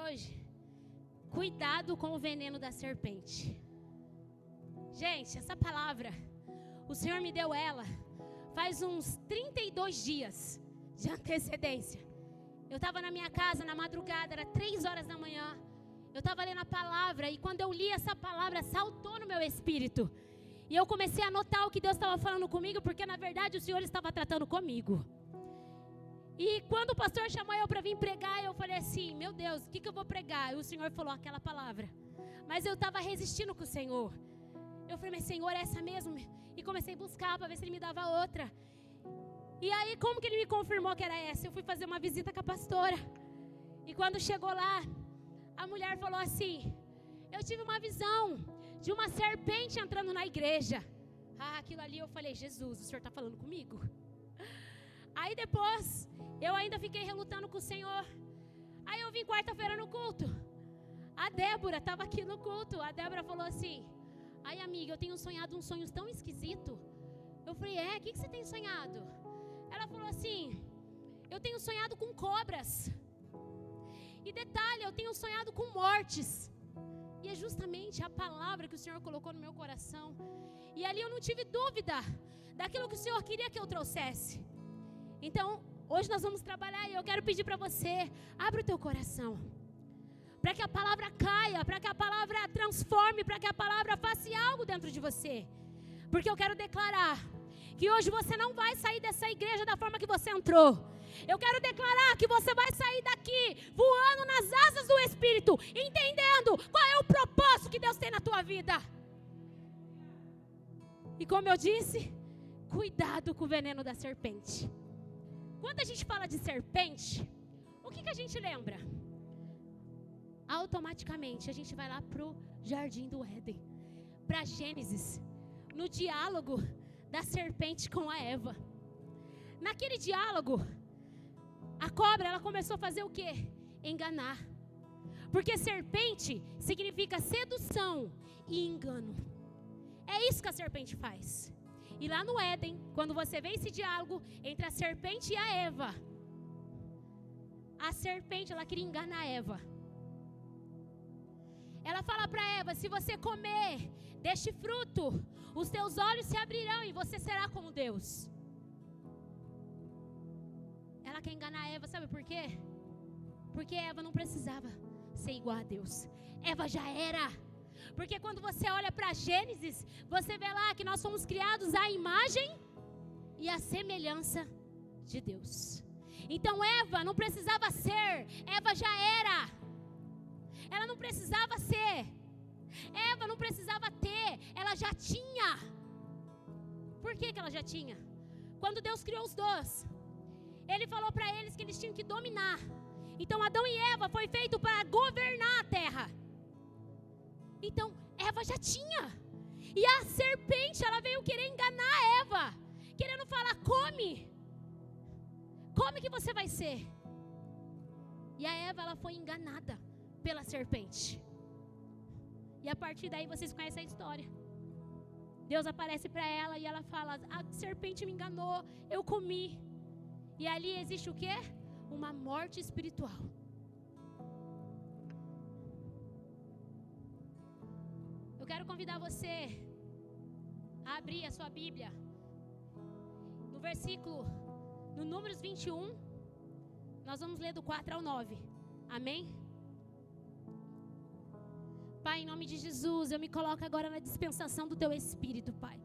hoje: cuidado com o veneno da serpente. Gente, essa palavra, o Senhor me deu ela faz uns 32 dias de antecedência. Eu estava na minha casa na madrugada, era 3 horas da manhã. Eu estava lendo a palavra e quando eu li essa palavra, saltou no meu espírito. E eu comecei a notar o que Deus estava falando comigo, porque na verdade o Senhor estava tratando comigo. E quando o pastor chamou eu para vir pregar, eu falei assim: meu Deus, o que eu vou pregar? E o Senhor falou aquela palavra. Mas eu estava resistindo com o Senhor. Eu falei: mas Senhor, é essa mesmo? E comecei a buscar para ver se Ele me dava outra. E aí, como que Ele me confirmou que era essa? Eu fui fazer uma visita com a pastora. E quando chegou lá, a mulher falou assim: eu tive uma visão de uma serpente entrando na igreja. Aquilo ali eu falei: Jesus, o Senhor está falando comigo? Aí depois, eu ainda fiquei relutando com o Senhor. Aí eu vim quarta-feira no culto. A Débora estava aqui no culto. A Débora falou assim: ai amiga, eu tenho sonhado uns sonhos tão esquisitos. Eu falei: o que você tem sonhado? Ela falou assim: eu tenho sonhado com cobras. E detalhe, eu tenho sonhado com mortes. E é justamente a palavra que o Senhor colocou no meu coração. E ali eu não tive dúvida daquilo que o Senhor queria que eu trouxesse. Então, hoje nós vamos trabalhar e eu quero pedir para você: abre o teu coração, para que a palavra caia, para que a palavra transforme, para que a palavra faça algo dentro de você. Porque eu quero declarar que hoje você não vai sair dessa igreja da forma que você entrou. Eu quero declarar que você vai sair daqui voando nas asas do Espírito, entendendo qual é o propósito que Deus tem na tua vida. E como eu disse, cuidado com o veneno da serpente. Quando a gente fala de serpente, o que a gente lembra? Automaticamente a gente vai lá para o Jardim do Éden, para Gênesis, no diálogo da serpente com a Eva. Naquele diálogo, a cobra, ela começou a fazer o quê? Enganar. Porque serpente significa sedução e engano. É isso que a serpente faz. E lá no Éden, quando você vê esse diálogo entre a serpente e a Eva, a serpente, ela queria enganar a Eva. Ela fala para Eva: se você comer deste fruto, os teus olhos se abrirão e você será como Deus. Ela quer enganar a Eva, sabe por quê? Porque Eva não precisava ser igual a Deus. Eva já era. Porque quando você olha para Gênesis, você vê lá que nós fomos criados à imagem e à semelhança de Deus. Então Eva não precisava ser, Eva já era. Ela não precisava ser, Eva não precisava ter, ela já tinha. Por que ela já tinha? Quando Deus criou os dois, Ele falou para eles que eles tinham que dominar. Então Adão e Eva foi feito para governar a terra. Então Eva já tinha. E a serpente, ela veio querer enganar a Eva, querendo falar: come que você vai ser. E a Eva, ela foi enganada pela serpente. E a partir daí vocês conhecem a história. Deus aparece para ela e ela fala: a serpente me enganou, eu comi. E ali existe o quê? Uma morte espiritual. Eu quero convidar você a abrir a sua Bíblia no versículo, no Números 21. Nós vamos ler do 4 ao 9. Amém? Pai, em nome de Jesus, eu me coloco agora na dispensação do Teu Espírito, Pai.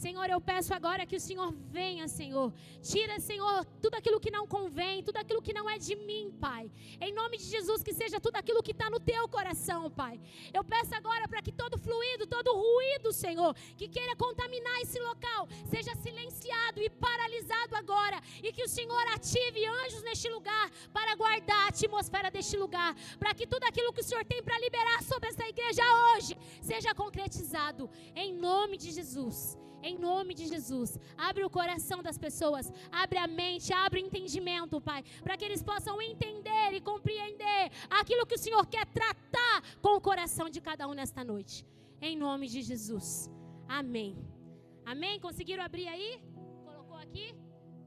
Senhor, eu peço agora que o Senhor venha, Senhor. Tira, Senhor, tudo aquilo que não convém, tudo aquilo que não é de mim, Pai. Em nome de Jesus, que seja tudo aquilo que está no Teu coração, Pai. Eu peço agora para que todo fluido, todo ruído, Senhor, que queira contaminar esse local, seja silenciado e paralisado agora. E que o Senhor ative anjos neste lugar para guardar a atmosfera deste lugar. Para que tudo aquilo que o Senhor tem para liberar sobre essa igreja hoje seja concretizado. Em nome de Jesus. Em nome de Jesus, abre o coração das pessoas, abre a mente, abre o entendimento, Pai, para que eles possam entender e compreender aquilo que o Senhor quer tratar com o coração de cada um nesta noite. Em nome de Jesus, amém. Amém? Conseguiram abrir aí? Colocou aqui?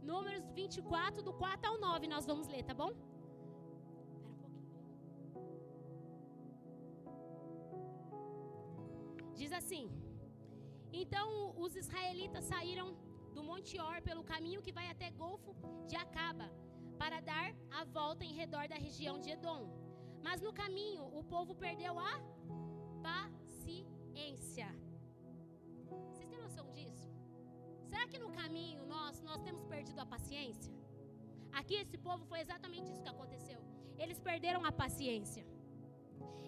Números 24, do 4 ao 9, nós vamos ler, tá bom? Espera um pouquinho. Diz assim: então os israelitas saíram do Monte Or pelo caminho que vai até Golfo de Acaba, para dar a volta em redor da região de Edom. Mas no caminho o povo perdeu a paciência. Vocês têm noção disso? Será que no caminho nós temos perdido a paciência? Aqui esse povo foi exatamente isso que aconteceu. Eles perderam a paciência.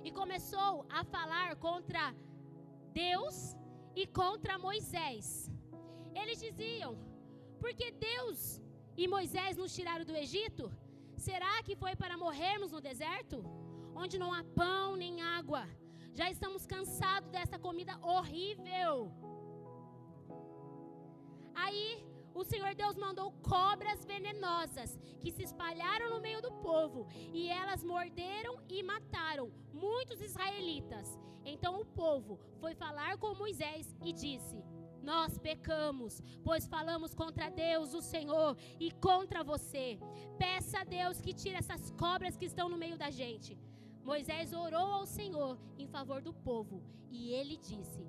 E começou a falar contra Deus e contra Moisés. Eles diziam: porque Deus e Moisés nos tiraram do Egito? Será que foi para morrermos no deserto, onde não há pão nem água? Já estamos cansados dessa comida horrível. Aí o Senhor Deus mandou cobras venenosas que se espalharam no meio do povo, e elas morderam e mataram muitos israelitas. Então o povo foi falar com Moisés e disse: nós pecamos, pois falamos contra Deus, o Senhor, e contra você. Peça a Deus que tire essas cobras que estão no meio da gente. Moisés orou ao Senhor em favor do povo, e ele disse: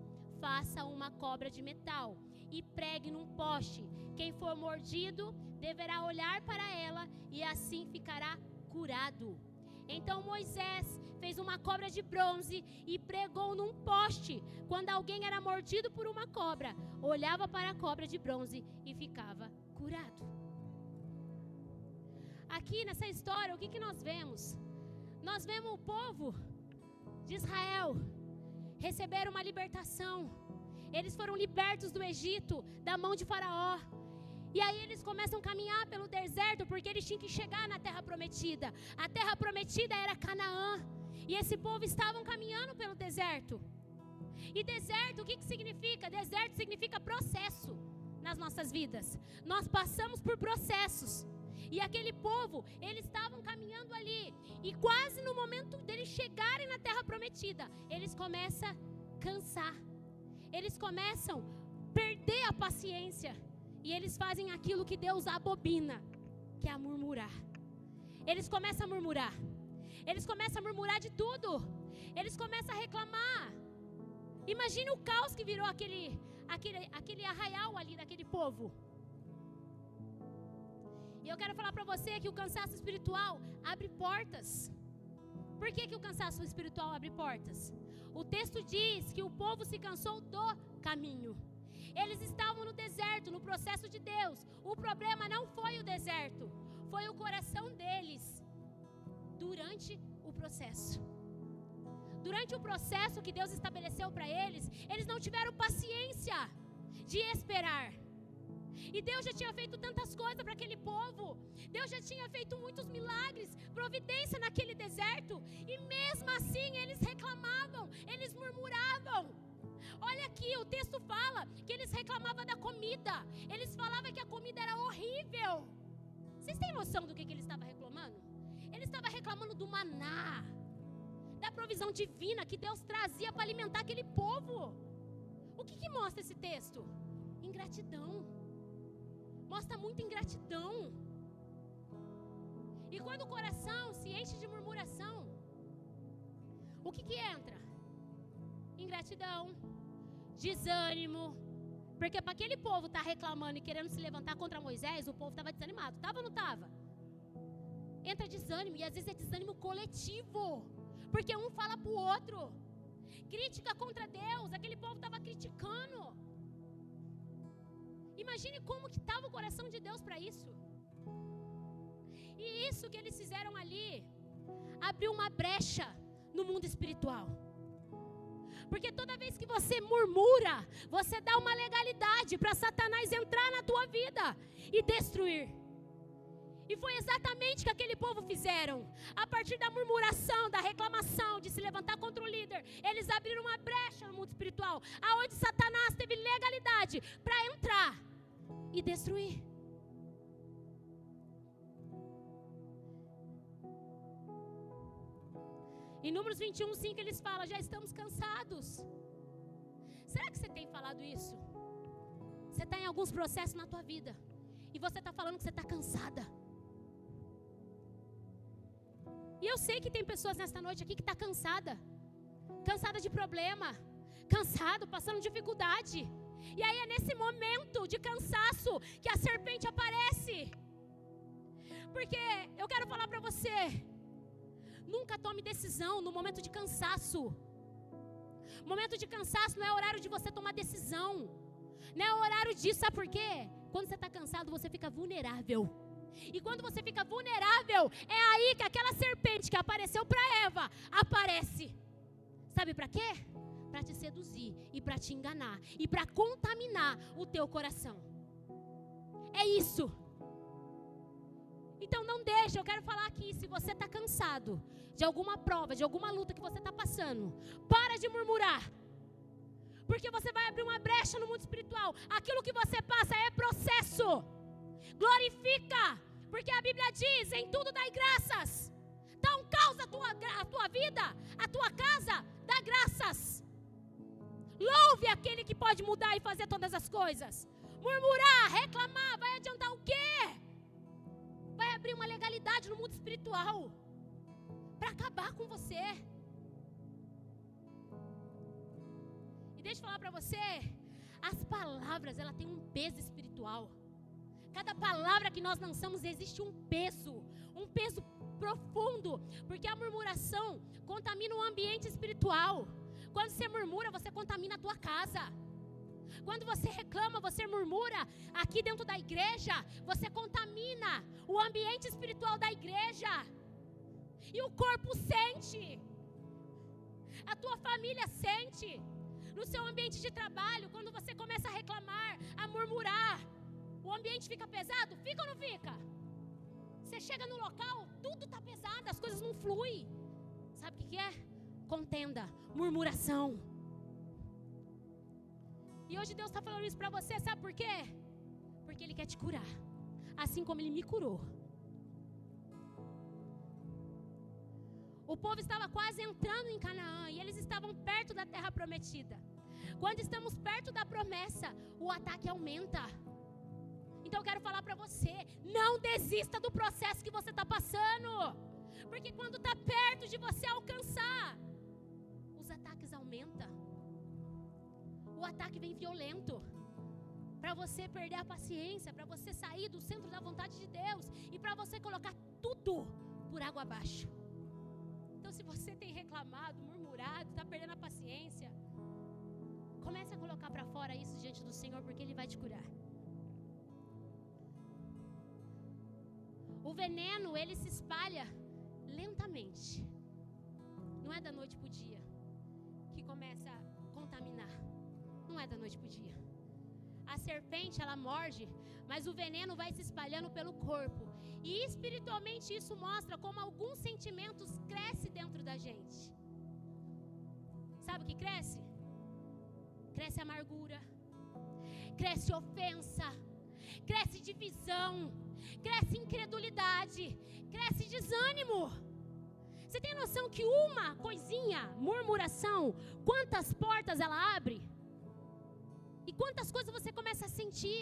faça uma cobra de metal e pregue num poste. Quem for mordido deverá olhar para ela e assim ficará curado. Então Moisés fez uma cobra de bronze e pregou num poste. Quando alguém era mordido por uma cobra, olhava para a cobra de bronze e ficava curado. Aqui nessa história, o que nós vemos? Nós vemos o povo de Israel receber uma libertação. Eles foram libertos do Egito, da mão de Faraó. E aí eles começam a caminhar pelo deserto, porque eles tinham que chegar na terra prometida. A terra prometida era Canaã. E esse povo estavam caminhando pelo deserto. E deserto, o que significa? Deserto significa processo nas nossas vidas. Nós passamos por processos. E aquele povo, eles estavam caminhando ali. E quase no momento deles chegarem na terra prometida, eles começam a cansar. Eles começam a perder a paciência. E eles fazem aquilo que Deus abomina, que é murmurar. Eles começam a murmurar. Eles começam a murmurar de tudo. Eles começam a reclamar. Imagine o caos que virou aquele arraial ali daquele povo. E eu quero falar para você que o cansaço espiritual abre portas. Por que o cansaço espiritual abre portas? O texto diz que o povo se cansou do caminho. Eles estavam no deserto, no processo de Deus. O problema não foi o deserto, foi o coração deles durante o processo. Durante o processo que Deus estabeleceu para eles, eles não tiveram paciência de esperar. E Deus já tinha feito tantas coisas para aquele povo. Deus já tinha feito muitos milagres, providência naquele deserto. E mesmo assim eles reclamavam, eles murmuravam. Olha aqui, o texto fala que eles reclamavam da comida. Eles falavam que a comida era horrível. Vocês têm noção do que ele estava reclamando? Ele estava reclamando do maná, da provisão divina que Deus trazia para alimentar aquele povo. O que mostra esse texto? Ingratidão. Mostra muita ingratidão. E quando o coração se enche de murmuração, o que entra? Ingratidão, desânimo. Porque para aquele povo estar reclamando e querendo se levantar contra Moisés, o povo estava desanimado. Estava ou não estava? Entra desânimo, e às vezes é desânimo coletivo. Porque um fala para o outro. Crítica contra Deus, aquele povo estava criticando. Imagine como que estava o coração de Deus para isso. E isso que eles fizeram ali abriu uma brecha no mundo espiritual. Porque toda vez que você murmura, você dá uma legalidade para Satanás entrar na tua vida e destruir. E foi exatamente o que aquele povo fizeram. A partir da murmuração, da reclamação, de se levantar contra o líder, eles abriram uma brecha no mundo espiritual, aonde Satanás teve legalidade para entrar e destruir. Em Números 21:5 eles falam: já estamos cansados. Será que você tem falado isso? Você está em alguns processos na tua vida e você está falando que você está cansada. E eu sei que tem pessoas nesta noite aqui que está cansada. Cansada de problema, cansado, passando dificuldade. E aí é nesse momento de cansaço que a serpente aparece. Porque eu quero falar para você, nunca tome decisão no momento de cansaço. Momento de cansaço não é horário de você tomar decisão. Não é horário disso, sabe por quê? Quando você está cansado, você fica vulnerável. E quando você fica vulnerável, é aí que aquela serpente que apareceu para Eva, aparece. Sabe para quê? Para te seduzir e para te enganar e para contaminar o teu coração. É isso. Então não deixa, eu quero falar aqui, se você está cansado de alguma prova, de alguma luta que você está passando, para de murmurar. Porque você vai abrir uma brecha no mundo espiritual. Aquilo que você passa é processo. Glorifica, porque a Bíblia diz, em tudo dai graças. Dá um caos à tua vida, à tua casa, dá graças. Louve aquele que pode mudar e fazer todas as coisas. Murmurar, reclamar, vai adiantar o quê? Vai abrir uma legalidade no mundo espiritual para acabar com você. E deixa eu falar para você, as palavras, ela tem um peso espiritual. Cada palavra que nós lançamos existe um peso profundo, porque a murmuração contamina o ambiente espiritual. Quando você murmura, você contamina a tua casa. Quando você reclama, você murmura aqui dentro da igreja, você contamina o ambiente espiritual da igreja. E o corpo sente. A tua família sente. No seu ambiente de trabalho, quando você começa a reclamar, a murmurar, o ambiente fica pesado? Fica ou não fica? Você chega no local, tudo está pesado, as coisas não fluem. Sabe o que é? Contenda, murmuração. E hoje Deus está falando isso para você, sabe por quê? Porque Ele quer te curar, assim como Ele me curou. O povo estava quase entrando em Canaã e eles estavam perto da terra prometida. Quando estamos perto da promessa, o ataque aumenta. Então eu quero falar para você, não desista do processo que você está passando. Porque quando está perto de você alcançar, os ataques aumentam. O ataque vem violento. Para você perder a paciência, para você sair do centro da vontade de Deus e para você colocar tudo por água abaixo. Então se você tem reclamado, murmurado, está perdendo a paciência, comece a colocar para fora isso diante do Senhor, porque Ele vai te curar. O veneno, ele se espalha lentamente. Não é da noite para o dia que começa a contaminar. Não é da noite para o dia. A serpente, ela morde, mas o veneno vai se espalhando pelo corpo. E espiritualmente isso mostra como alguns sentimentos crescem dentro da gente. Sabe o que cresce? Cresce amargura, cresce ofensa, cresce divisão, cresce incredulidade, cresce desânimo. Você tem noção que uma coisinha, murmuração, quantas portas ela abre? E quantas coisas você começa a sentir?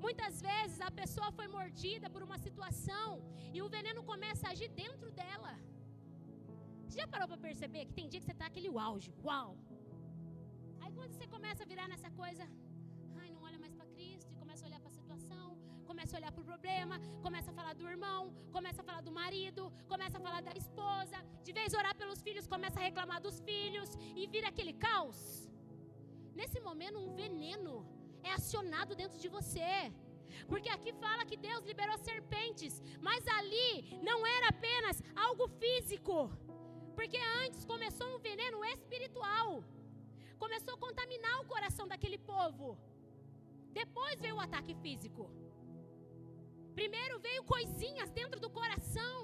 Muitas vezes a pessoa foi mordida por uma situação e o veneno começa a agir dentro dela. Você já parou para perceber que tem dia que você está aquele auge, uau! Aí quando você começa a virar nessa coisa, ai, não olha mais para Cristo, e começa a olhar para a situação, começa a olhar para o problema, começa a falar do irmão, começa a falar do marido, começa a falar da esposa, de vez orar pelos filhos, começa a reclamar dos filhos e vira aquele caos. Nesse momento um veneno é acionado dentro de você. Porque aqui fala que Deus liberou serpentes, mas ali não era apenas algo físico. Porque antes começou um veneno espiritual. Começou a contaminar o coração daquele povo. Depois veio o ataque físico. Primeiro veio coisinhas dentro do coração.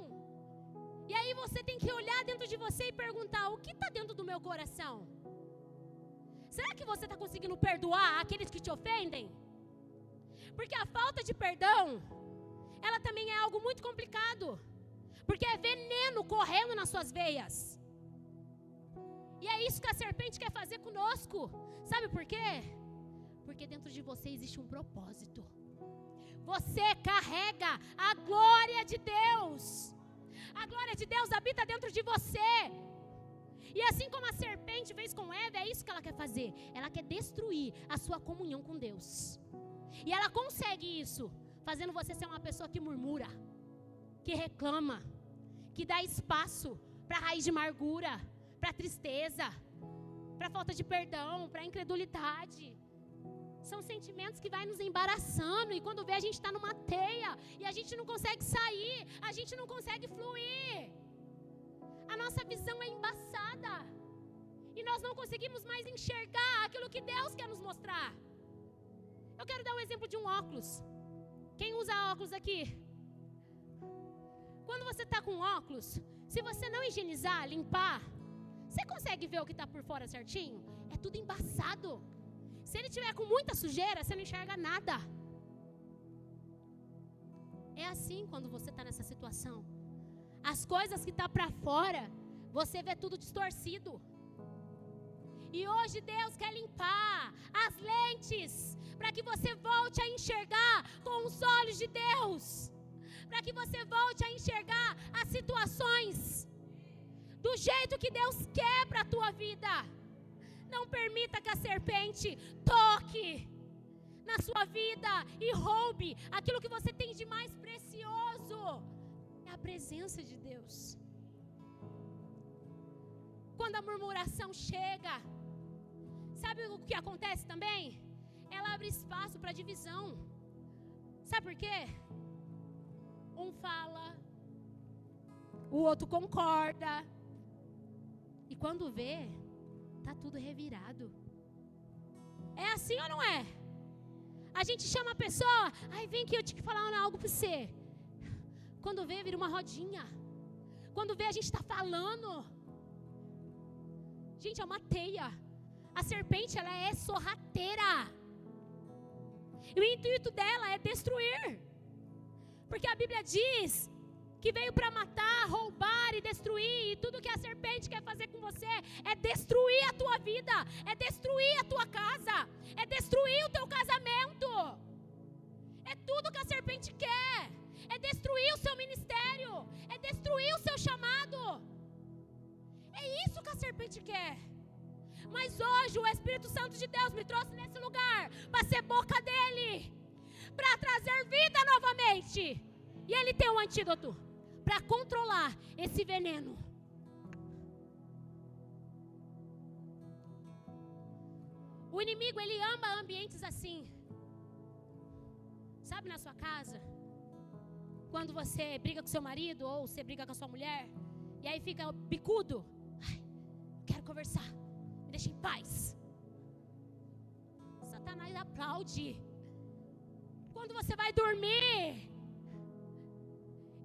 E aí você tem que olhar dentro de você e perguntar, o que está dentro do meu coração? Será que você está conseguindo perdoar aqueles que te ofendem? Porque a falta de perdão, ela também é algo muito complicado. Porque é veneno correndo nas suas veias. E é isso que a serpente quer fazer conosco. Sabe por quê? Porque dentro de você existe um propósito. Você carrega a glória de Deus. A glória de Deus habita dentro de você. E assim como a serpente fez com Eva, é isso que ela quer fazer. Ela quer destruir a sua comunhão com Deus. E ela consegue isso, fazendo você ser uma pessoa que murmura, que reclama, que dá espaço para raiz de amargura, para tristeza, para falta de perdão, para incredulidade. São sentimentos que vai nos embaraçando, e quando vê a gente está numa teia, e a gente não consegue sair, a gente não consegue fluir. A nossa visão é embaçada, e nós não conseguimos mais enxergar aquilo que Deus quer nos mostrar. Eu quero dar um exemplo de um óculos. Quem usa óculos aqui? Quando você está com óculos, se você não higienizar, limpar, você consegue ver o que está por fora certinho? É tudo embaçado. Se ele tiver com muita sujeira, você não enxerga nada. É assim quando você está nessa situação. As coisas que estão para fora, você vê tudo distorcido. E hoje Deus quer limpar as lentes, para que você volte a enxergar com os olhos de Deus. Para que você volte a enxergar as situações do jeito que Deus quer para a tua vida. Não permita que a serpente toque na sua vida e roube aquilo que você tem de mais precioso. É a presença de Deus. Quando a murmuração chega, sabe o que acontece também? Ela abre espaço para divisão. Sabe por quê? Um fala, o outro concorda, e quando vê, tá tudo revirado. É assim ou não é? A gente chama a pessoa, ai, vem aqui, eu te falar algo para você. Quando vê, vira uma rodinha. Quando vê, a gente está falando. Gente, é uma teia. A serpente, ela é sorrateira. E o intuito dela é destruir. Porque a Bíblia diz que veio para matar, roubar e destruir. E tudo que a serpente quer fazer com você é destruir a tua vida, é destruir a tua casa, é destruir o teu casamento. É tudo que a serpente quer. É destruir o seu ministério, é destruir o seu chamado. É isso que a serpente quer. Mas hoje o Espírito Santo de Deus me trouxe nesse lugar para ser boca dele, para trazer vida novamente. E ele tem um antídoto para controlar esse veneno. O inimigo, ele ama ambientes assim. Sabe, na sua casa, quando você briga com seu marido ou você briga com a sua mulher, e aí fica bicudo. Ai, quero conversar, me deixa em paz. Satanás aplaude. Quando você vai dormir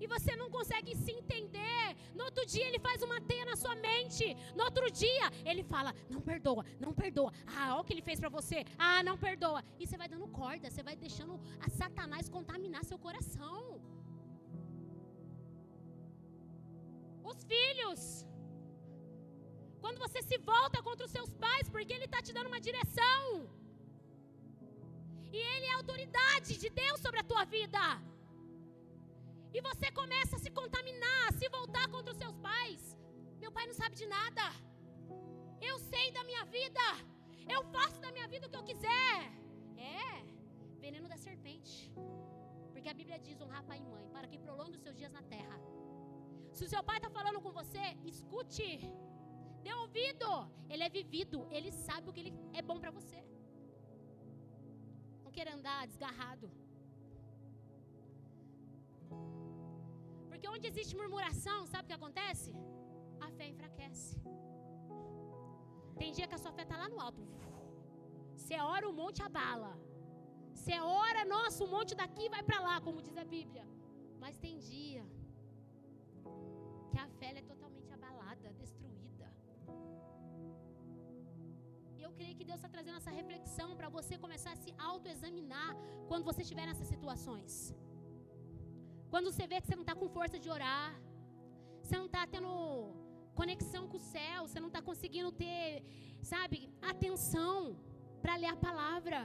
e você não consegue se entender, no outro dia ele faz uma teia na sua mente. No outro dia ele fala, não perdoa, não perdoa. Ah, olha o que ele fez pra você. Ah, não perdoa. E você vai dando corda, você vai deixando a Satanás contaminar seu coração. Os filhos, quando você se volta contra os seus pais, porque ele está te dando uma direção, e ele é a autoridade de Deus sobre a tua vida, e você começa a se contaminar, a se voltar contra os seus pais. Meu pai não sabe de nada, eu sei da minha vida, eu faço da minha vida o que eu quiser. É veneno da serpente, porque a Bíblia diz, honrar pai e mãe, para que prolongue os seus dias na terra. Se o seu pai está falando com você, escute, dê ouvido. Ele é vivido, ele sabe o que ele é bom para você. Não queira andar desgarrado. Porque onde existe murmuração, sabe o que acontece? A fé enfraquece. Tem dia que a sua fé está lá no alto. Você ora, o monte abala. Você ora, nossa, o monte daqui vai para lá, como diz a Bíblia. Mas tem dia que a fé é totalmente abalada, destruída. E eu creio que Deus está trazendo essa reflexão para você começar a se autoexaminar quando você estiver nessas situações. Quando você vê que você não está com força de orar, você não está tendo conexão com o céu, você não está conseguindo ter, sabe, atenção para ler a palavra.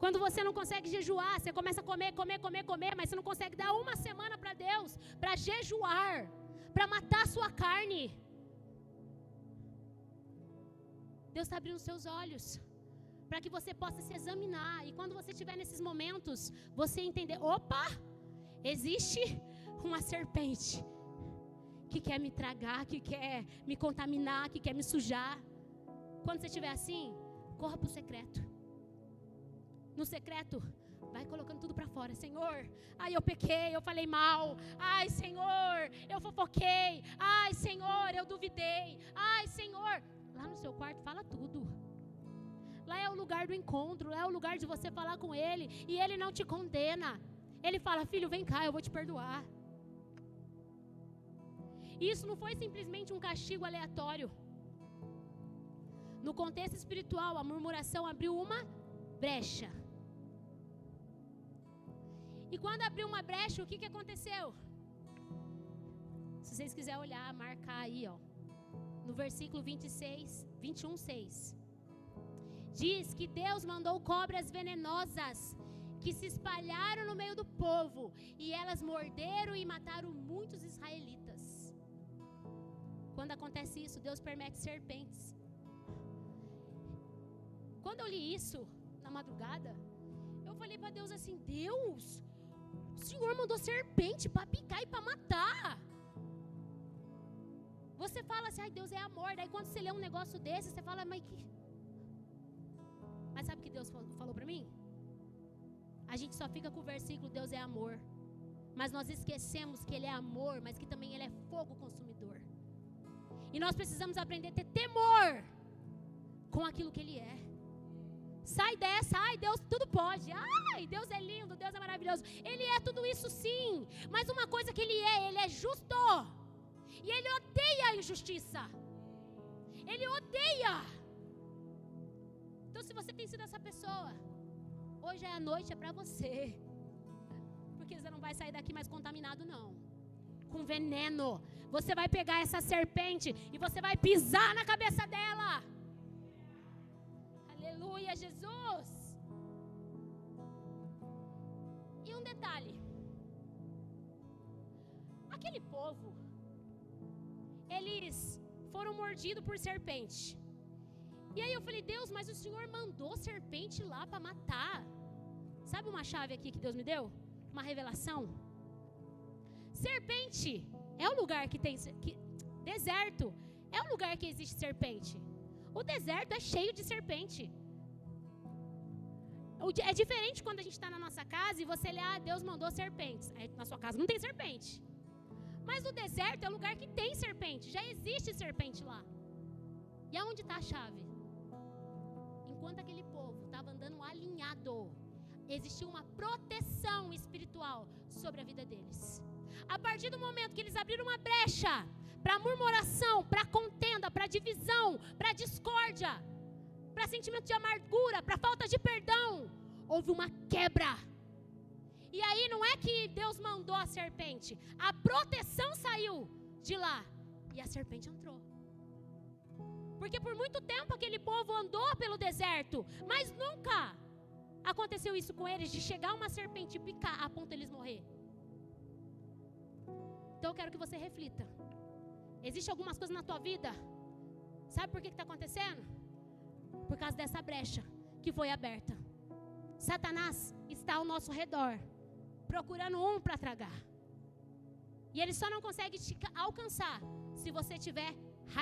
Quando você não consegue jejuar, você começa a comer, mas você não consegue dar uma semana para Deus, para jejuar, para matar a sua carne. Deus está abrindo os seus olhos para que você possa se examinar. E quando você estiver nesses momentos, você entender: opa, existe uma serpente que quer me tragar, que quer me contaminar, que quer me sujar. Quando você estiver assim, corra para o secreto. No secreto, vai colocando tudo para fora. Senhor, ai, eu pequei, eu falei mal. Ai, Senhor, eu fofoquei. Ai, Senhor, eu duvidei. Ai, Senhor. Lá no seu quarto, fala tudo. Lá é o lugar do encontro, lá é o lugar de você falar com Ele. E Ele não te condena. Ele fala: filho, vem cá, eu vou te perdoar. Isso não foi simplesmente um castigo aleatório. No contexto espiritual, a murmuração abriu uma brecha. E quando abriu uma brecha, o que aconteceu? Se vocês quiserem olhar, marcar aí, ó, no versículo 21:6. Diz que Deus mandou cobras venenosas que se espalharam no meio do povo, e elas morderam e mataram muitos israelitas. Quando acontece isso, Deus permite serpentes. Quando eu li isso na madrugada, eu falei para Deus assim: Deus, o Senhor mandou serpente para picar e para matar. Você fala assim: ai, Deus é amor. Daí quando você lê um negócio desse, você fala: mas sabe o que Deus falou para mim? A gente só fica com o versículo Deus é amor, mas nós esquecemos que Ele é amor, mas que também Ele é fogo consumidor. E nós precisamos aprender a ter temor com aquilo que Ele é. Sai dessa: ai, Deus tudo pode, ai, Deus é lindo, Deus é maravilhoso. Ele é tudo isso sim, mas uma coisa que Ele é justo. E Ele odeia a injustiça. Ele odeia. Então, se você tem sido essa pessoa, hoje é a noite, é para você. Porque você não vai sair daqui mais contaminado, não. Com veneno. Você vai pegar essa serpente e você vai pisar na cabeça dela. Aleluia, Jesus. E um detalhe. Aquele povo, eles foram mordidos por serpente. E aí eu falei: Deus, mas o Senhor mandou serpente lá para matar. Sabe uma chave aqui que Deus me deu? Uma revelação. Serpente é o lugar que tem... deserto é o lugar que existe serpente. O deserto é cheio de serpente. É diferente quando a gente está na nossa casa e você lê: ah, Deus mandou serpentes. Aí na sua casa não tem serpente. Mas no deserto é o lugar que tem serpente. Já existe serpente lá. E aonde está a chave? Enquanto aquele povo estava andando alinhado, existia uma proteção espiritual sobre a vida deles. A partir do momento que eles abriram uma brecha para murmuração, para contenda, para divisão, para discórdia, para sentimento de amargura, para falta de perdão, houve uma quebra. E aí não é que Deus mandou a serpente, a proteção saiu de lá e a serpente entrou. Porque por muito tempo aquele povo andou pelo deserto, mas nunca aconteceu isso com eles, de chegar uma serpente e picar a ponto de eles morrer. Então eu quero que você reflita. Existem algumas coisas na tua vida, sabe por que está acontecendo? Por causa dessa brecha que foi aberta. Satanás está ao nosso redor, procurando um para tragar. E ele só não consegue te alcançar se você estiver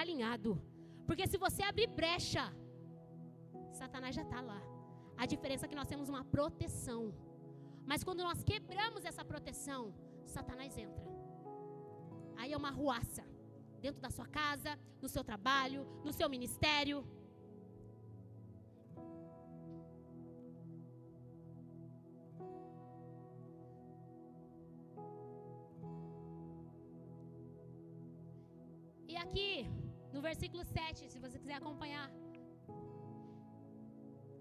alinhado. Porque se você abrir brecha, Satanás já está lá. A diferença é que nós temos uma proteção. Mas quando nós quebramos essa proteção, Satanás entra. Aí é uma ruaça. Dentro da sua casa, no seu trabalho, no seu ministério. E aqui, no versículo 7, se você quiser acompanhar.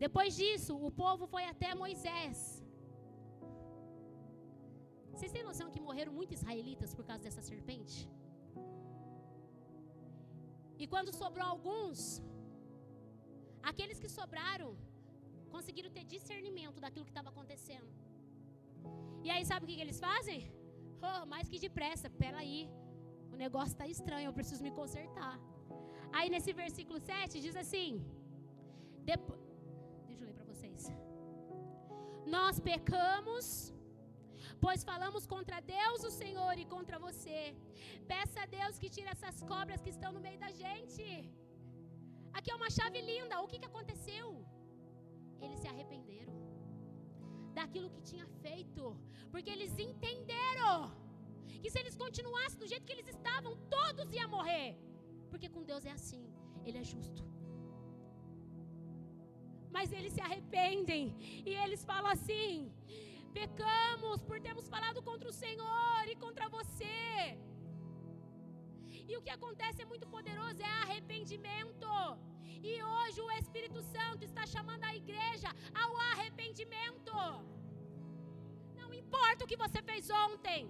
Depois disso, o povo foi até Moisés. Vocês têm noção que morreram muitos israelitas por causa dessa serpente? E quando sobrou alguns, aqueles que sobraram conseguiram ter discernimento daquilo que estava acontecendo. E aí sabe o que eles fazem? Oh, mais que depressa, peraí. o negócio está estranho, eu preciso me consertar. Aí nesse versículo 7 diz assim, deixa eu ler para vocês. Nós pecamos, pois falamos contra Deus o Senhor e contra você. Peça a Deus que tire essas cobras que estão no meio da gente. Aqui é uma chave linda. O que aconteceu? Eles se arrependeram daquilo que tinha feito, porque eles entenderam que se eles continuassem do jeito que eles estavam, todos iam morrer, porque com Deus é assim, Ele é justo. Mas eles se arrependem e eles falam assim: pecamos por termos falado contra o Senhor e contra você. E o que acontece é muito poderoso, é arrependimento. E hoje o Espírito Santo está chamando a igreja ao arrependimento. Não importa o que você fez ontem,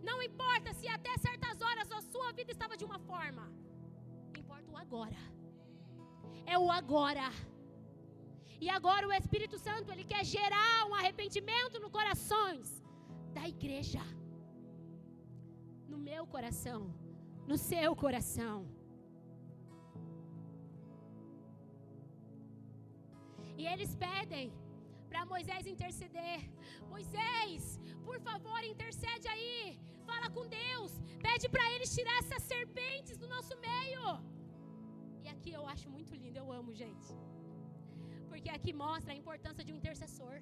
não importa se até certas horas a sua vida estava de uma forma, importa o agora. É o agora. E agora o Espírito Santo, Ele quer gerar um arrependimento nos corações da igreja, no meu coração, no seu coração. E eles pedem para Moisés interceder. Moisés, por favor, intercede aí, fala com Deus, pede para eles tirar essas serpentes do nosso meio. E aqui eu acho muito lindo, eu amo, gente, porque aqui mostra a importância de um intercessor.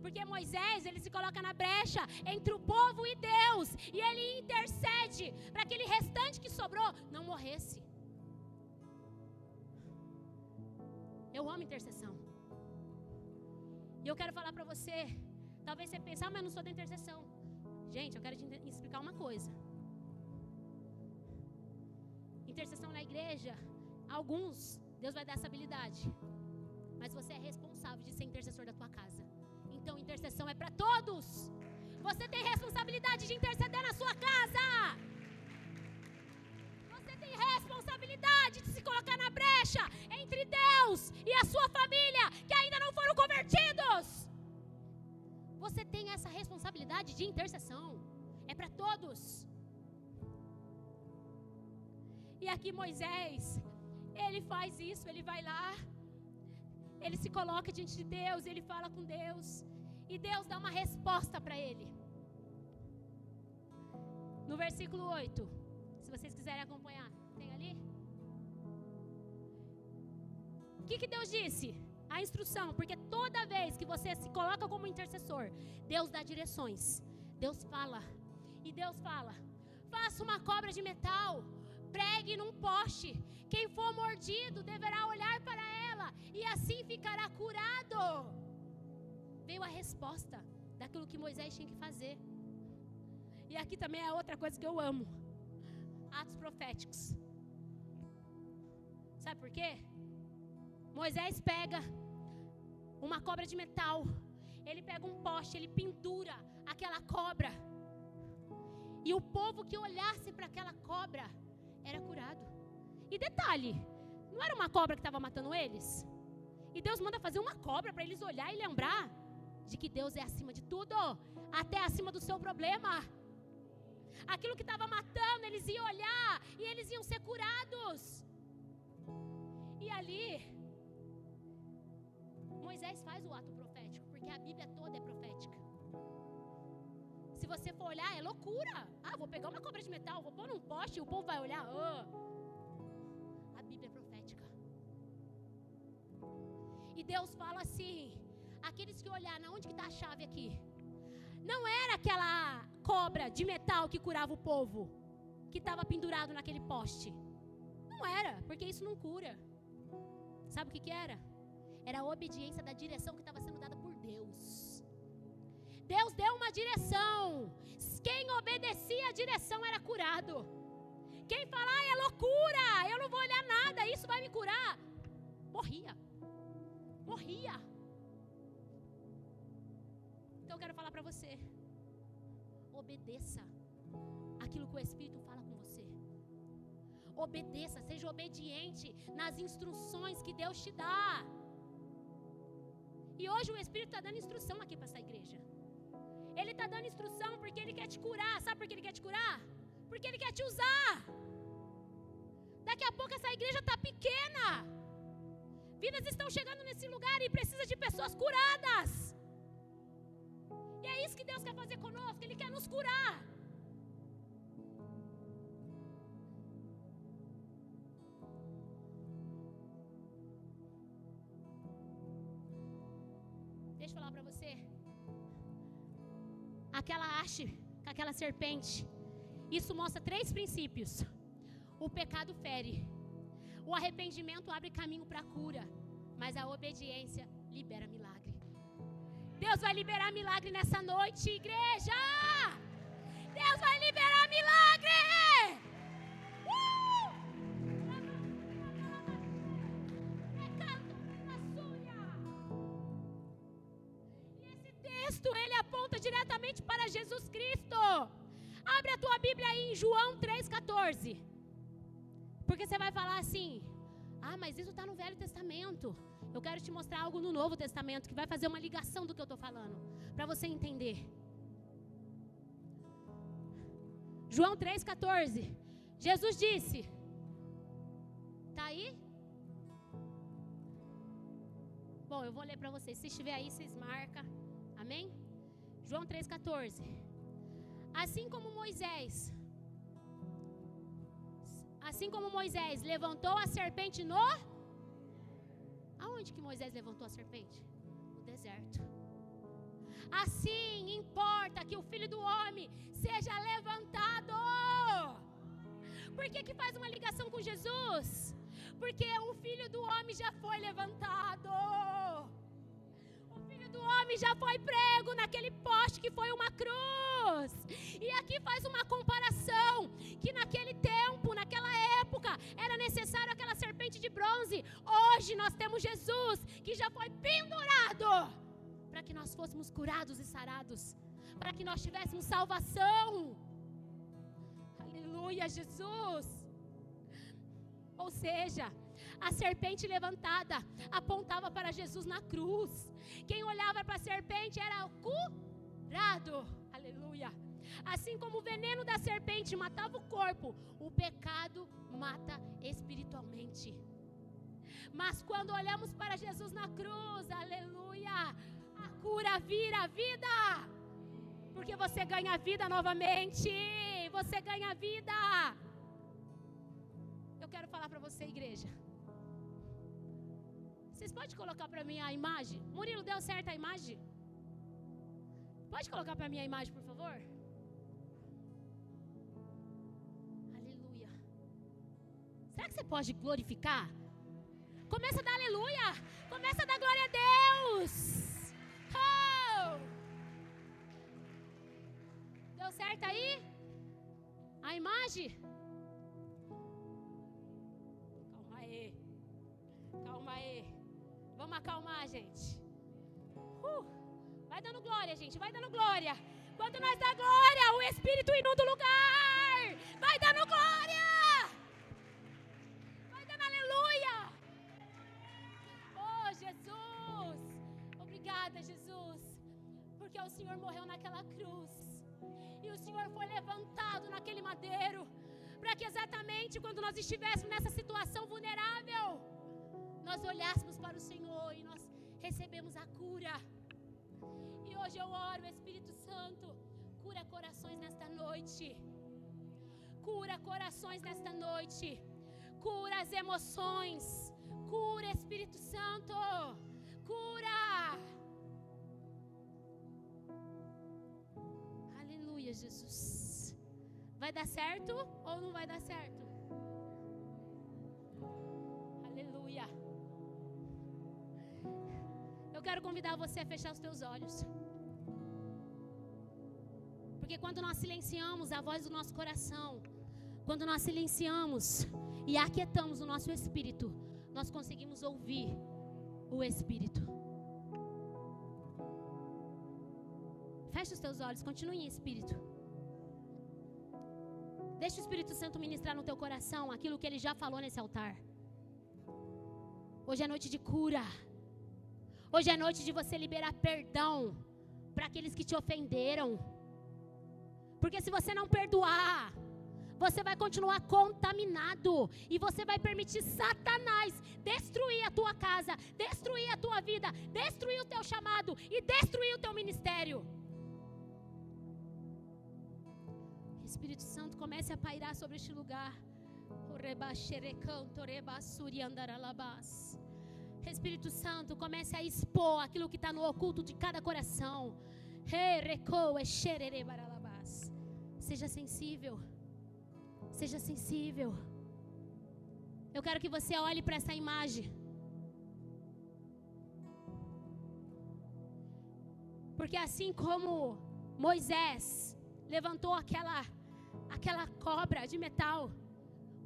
Porque Moisés, ele se coloca na brecha entre o povo e Deus, e ele intercede para aquele restante que sobrou não morresse. Eu amo intercessão. E eu quero falar para você, talvez você pense, mas eu não sou da intercessão. Gente, eu quero te explicar uma coisa. Intercessão na igreja, alguns, Deus vai dar essa habilidade, mas você é responsável de ser intercessor da tua casa. Então intercessão é para todos. Você tem responsabilidade de interceder na sua casa. Você tem responsabilidade de se colocar na brecha entre Deus e a sua família que ainda não foram convertidos. Você tem essa responsabilidade de intercessão. É para todos. E aqui Moisés, ele faz isso, ele vai lá, ele se coloca diante de Deus, ele fala com Deus, e Deus dá uma resposta para ele. No versículo 8, se vocês quiserem acompanhar, tem ali? O que Deus disse? A instrução, porque toda vez que você se coloca como intercessor, Deus dá direções, Deus fala, e Deus fala: faça uma cobra de metal, pregue num poste, quem for mordido deverá olhar para ela, e assim ficará curado. Veio a resposta daquilo que Moisés tinha que fazer. E aqui também é outra coisa que eu amo: atos proféticos. Sabe por quê? Moisés pega uma cobra de metal, ele pega um poste, ele pendura aquela cobra, e o povo que olhasse para aquela cobra era curado. E detalhe, não era uma cobra que estava matando eles? E Deus manda fazer uma cobra para eles olhar e lembrar de que Deus é acima de tudo, até acima do seu problema. Aquilo que estava matando, eles iam olhar e eles iam ser curados. E ali Moisés faz o ato profético, porque a Bíblia toda é profética. Se você for olhar, é loucura. Vou pegar uma cobra de metal, vou pôr num poste e o povo vai olhar. A Bíblia é profética. E Deus fala assim: aqueles que olharam, onde que está a chave aqui? Não era aquela cobra de metal que curava o povo, que estava pendurado naquele poste. Não era, porque isso não cura. Sabe o que era? Era a obediência da direção que estava sendo dada por Deus. Deus deu uma direção. Quem obedecia a direção era curado. Quem fala: é loucura, eu não vou olhar nada, isso vai me curar, morria. Então eu quero falar para você: obedeça aquilo que o Espírito fala com você. Obedeça, seja obediente nas instruções que Deus te dá. E hoje o Espírito está dando instrução aqui para essa igreja. Ele está dando instrução porque Ele quer te curar. Sabe por que Ele quer te curar? porque Ele quer te usar. Daqui a pouco essa igreja está pequena. Vidas estão chegando nesse lugar e precisa de pessoas curadas. E é isso que Deus quer fazer conosco, Ele quer nos curar. Deixa eu falar para você. Aquela haste, aquela serpente, isso mostra 3 princípios. O pecado fere, o arrependimento abre caminho para a cura, mas a obediência libera milagre. Deus vai liberar milagre nessa noite, igreja! Deus vai liberar milagre! E esse texto, ele aponta diretamente para Jesus Cristo. Abre a tua Bíblia aí em João 3,14. Porque você vai falar assim: ah, mas isso está no Velho Testamento. Eu quero te mostrar algo no Novo Testamento que vai fazer uma ligação do que eu estou falando, para você entender. João 3,14. Jesus disse: está aí? Bom, eu vou ler para vocês. Se estiver aí, vocês marcam. Amém? João 3,14. Assim como Moisés levantou a serpente no... Aonde que Moisés levantou a serpente? No deserto. Assim importa que o Filho do Homem seja levantado. Por que faz uma ligação com Jesus? Porque o Filho do Homem já foi levantado. O Filho do Homem já foi prego naquele poste que foi uma cruz. E aqui faz uma comparação, que naquele tempo, naquela época, era necessário aquela serpente de bronze. Hoje nós temos Jesus, que já foi pendurado, para que nós fôssemos curados e sarados, para que nós tivéssemos salvação. Aleluia, Jesus. Ou seja, a serpente levantada apontava para Jesus na cruz. Quem olhava para a serpente era curado. Aleluia. Assim como o veneno da serpente matava o corpo, o pecado mata espiritualmente. Mas quando olhamos para Jesus na cruz, aleluia, a cura vira vida. Porque você ganha vida novamente. Você ganha vida. Eu quero falar para você, igreja. Vocês podem colocar para mim a imagem? Murilo, deu certo a imagem? Pode colocar para mim a imagem, por favor? Aleluia. Será que você pode glorificar? Começa a dar aleluia. Começa a dar glória a Deus. Oh! Deu certo aí? A imagem? Calma aí. Calma aí. Vamos acalmar, gente. Vai dando glória, gente. Vai dando glória. Quando nós dá glória, o Espírito inunda o lugar. Vai dando glória. Vai dando aleluia. Oh, Jesus. Obrigada, Jesus. Porque o Senhor morreu naquela cruz. E o Senhor foi levantado naquele madeiro. Para que exatamente quando nós estivéssemos nessa situação vulnerável, nós olhássemos para o Senhor e nós recebemos a cura. E hoje eu oro, Espírito Santo, cura corações nesta noite. Cura corações nesta noite. Cura as emoções. Cura, Espírito Santo. Cura. Aleluia, Jesus. Vai dar certo ou não vai dar certo? Aleluia. Eu quero convidar você a fechar os teus olhos. Porque quando nós silenciamos a voz do nosso coração, quando nós silenciamos e aquietamos o nosso espírito, nós conseguimos ouvir o Espírito. Feche os teus olhos, continue em espírito. Deixa o Espírito Santo ministrar no teu coração aquilo que Ele já falou nesse altar. Hoje é noite de cura. Hoje é noite de você liberar perdão para aqueles que te ofenderam. Porque se você não perdoar, você vai continuar contaminado. E você vai permitir Satanás destruir a tua casa, destruir a tua vida, destruir o teu chamado e destruir o teu ministério. Espírito Santo, comece a pairar sobre este lugar. Espírito Santo, comece a expor aquilo que está no oculto de cada coração. Seja sensível. Seja sensível. Eu quero que você olhe para essa imagem. Porque assim como Moisés levantou aquela cobra de metal,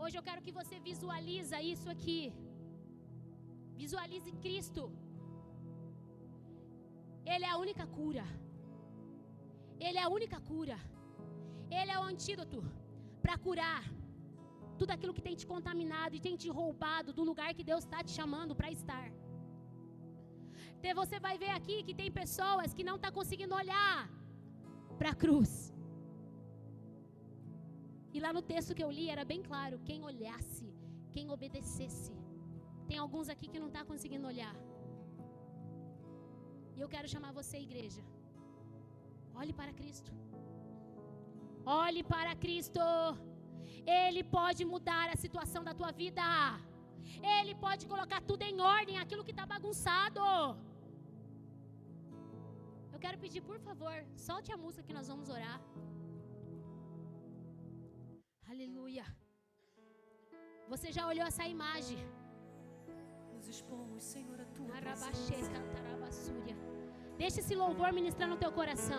hoje eu quero que você visualize isso aqui. Visualize Cristo. Ele é a única cura. Ele é a única cura. Ele é o antídoto para curar tudo aquilo que tem te contaminado e tem te roubado do lugar que Deus está te chamando para estar. Então você vai ver aqui que tem pessoas que não estão conseguindo olhar para a cruz. E lá no texto que eu li era bem claro, quem olhasse, quem obedecesse. Tem alguns aqui que não estão conseguindo olhar. E eu quero chamar você, igreja. Olhe para Cristo. Olhe para Cristo. Ele pode mudar a situação da tua vida. Ele pode colocar tudo em ordem, aquilo que está bagunçado. Eu quero pedir, por favor, solte a música que nós vamos orar. Aleluia. Você já olhou essa imagem? Nos expomos, Senhor, a tua Deixa esse louvor ministrar no teu coração.